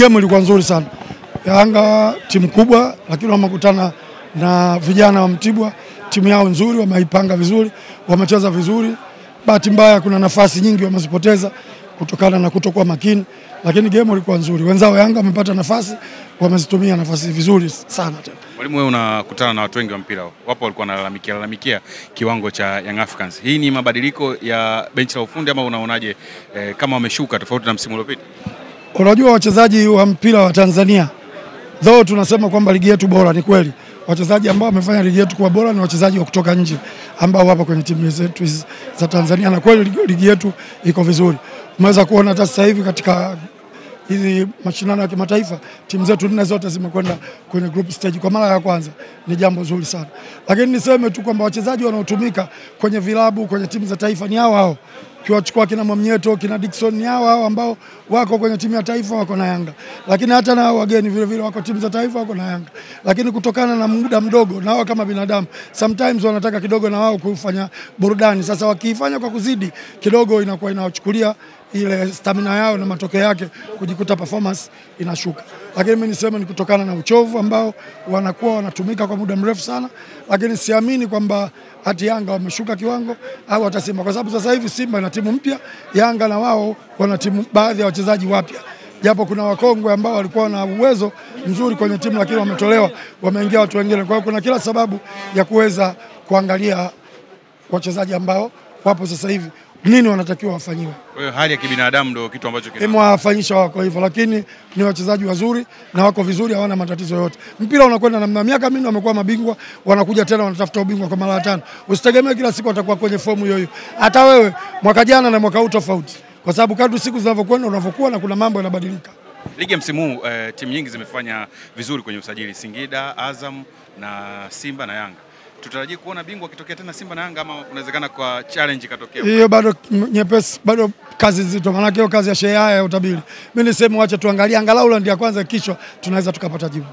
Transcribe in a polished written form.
game ilikuwa nzuri sana. Yanga timu kubwa lakini wamekutana na vijana wa Mtibwa, timu yao nzuri, wameipanga vizuri, wamecheza vizuri. Bahati mbaya kuna nafasi nyingi wamezipoteza kutokana na kutokuwa makini, lakini game ilikuwa nzuri. Wenzao Yanga wamepata nafasi, wamezitumia nafasi vizuri sana tena. Mwalimu, wewe unakutana na watu wengi wa mpira. Wapo walikuwa wanalalamikia kiwango cha Young Africans. Hii ni mabadiliko ya benchi la ufundi ama unaonaje kama wameshuka tofauti na msimu uliopita? Unajua wachezaji wa mpira wa Tanzania, though tunasema kwamba ligi yetu bora, ni kweli. Wachezaji ambao wamefanya ligi yetu kuwa bora ni wachezaji wa kutoka nje ambao wapo kwenye timu zetu za Tanzania, na kweli ligi yetu iko vizuri. Umeweza kuona hata sasa hivi katika hizi mashindano ya kimataifa timu zetu 4 zote zimekwenda kwenye group stage kwa mara ya kwanza. Ni jambo zuri sana. Lakini niseme tu kwamba wachezaji wanaotumika kwenye vilabu, kwenye timu za taifa ni hao. Kiwachukua kina Mwamnyeto, kina Dickson, ni hao ambao wako kwenye timu ya taifa, wako na Yanga. Lakini hata na wageni vile vile wako timu za taifa, wako na Yanga. Lakini kutokana na muda mdogo, na wao kama binadamu sometimes wanataka kidogo na wao kufanya burudani. Sasa wakiifanya kwa kuzidi kidogo, inakuwa inawachukulia ile stamina yao na matokeo yake kujikuta performance inashuka. Lakini mimi niseme ni kutokana na uchovu ambao wanakuwa wanatumika kwa muda mrefu sana, lakini siamini kwamba hati Yanga wameshuka kiwango au hata Simba, kwa sababu sasa hivi Simba ina timu mpya, Yanga na wao wana timu, baadhi ya wachezaji wapya. Japo kuna wakongwe ambao walikuwa na uwezo mzuri kwenye timu lakini wametolewa, wameingia watu wengine. Kwa hiyo kuna kila sababu ya kuweza kuangalia wachezaji ambao wapo sasa hivi nini wanatakiwa wafanyiwe. Kwa hiyo hali ya kibinadamu ndio kitu ambacho kimewafanyisha wako hivyo, lakini ni wachezaji wazuri na wako vizuri, hawana matatizo yote. Mpira unakwenda namna, miaka mingi wamekuwa mabingwa, wanakuja tena wanatafuta ubingwa kwa mara ya 5. Usitegemee kila siku watakuwa kwenye fomu hiyo hiyo. Hata wewe mwaka jana na mwaka huu tofauti, kwa sababu kadri siku zinavyokwenda unavyokuwa na kuna mambo yanabadilika. Ligi ya msimu huu timu nyingi zimefanya vizuri kwenye usajili, Singida, Azam na Simba na Yanga. Tutarajia kuona bingwa kitokea tena Simba na Yanga ama unawezekana kwa challenge katokea? Hiyo bado nyepesi, bado kazi nzito, maana hiyo kazi ya shehe ya utabiri. Mimi niseme wacha tuangalie angalau ndio kwanza, kisha tunaweza tukapata jibu.